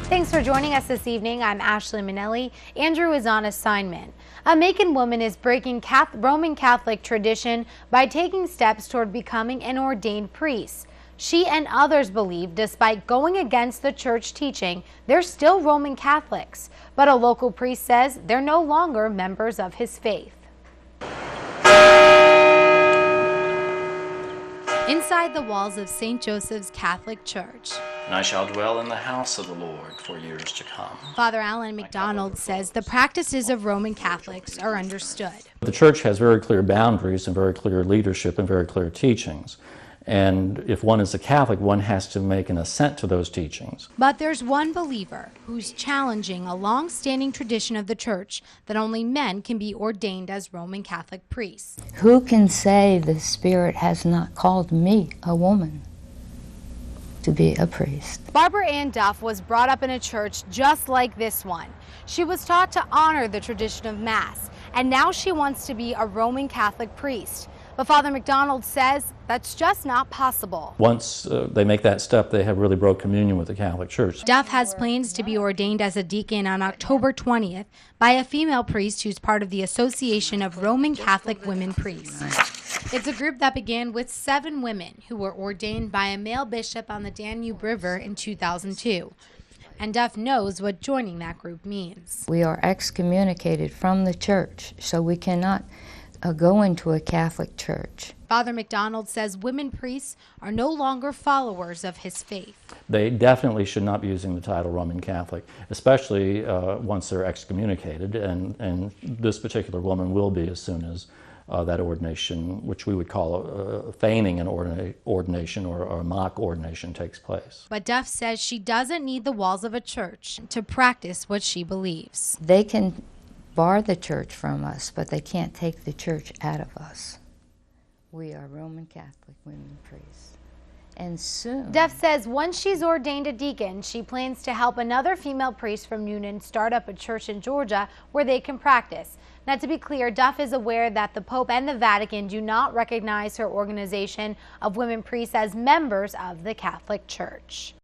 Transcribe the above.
Thanks for joining us this evening. I'm Ashley Manelli. Andrew is on assignment. A Macon woman is breaking Roman Catholic tradition by taking steps toward becoming an ordained priest. She and others believe, despite going against the church teaching, they're still Roman Catholics. But a local priest says they're no longer members of his faith. Inside the walls of St. Joseph's Catholic Church. And I shall dwell in the house of the Lord for years to come. Father Alan McDonald says the practices of Roman Catholics are understood. The church has very clear boundaries and very clear leadership and very clear teachings. And if one is a Catholic, one has to make an assent to those teachings. But there's one believer who's challenging a long-standing tradition of the church that only men can be ordained as Roman Catholic priests. Who can say the Spirit has not called me, a woman, to be a priest? Barbara Ann Duff was brought up in a church just like this one. She was taught to honor the tradition of Mass, and now she wants to be a Roman Catholic priest. But Father McDonald says that's just not possible. Once they make that step, they have really broke communion with the Catholic Church. Duff has plans to be ordained as a deacon on October 20th by a female priest who's part of the Association of Roman Catholic Women Priests. It's a group that began with 7 women who were ordained by a male bishop on the Danube River in 2002. And Duff knows what joining that group means. We are excommunicated from the church, so we cannot go into a Catholic church. Father McDonald says women priests are no longer followers of his faith. They definitely should not be using the title Roman Catholic, especially once they're excommunicated, and this particular woman will be as soon as that ordination, which we would call feigning an ordination or a mock ordination, takes place. But Duff says she doesn't need the walls of a church to practice what she believes. They can bar the church from us, but they can't take the church out of us. We are Roman Catholic women priests. And soon... Duff says once she's ordained a deacon, she plans to help another female priest from Noonan start up a church in Georgia where they can practice. Now, to be clear, Duff is aware that the Pope and the Vatican do not recognize her organization of women priests as members of the Catholic Church.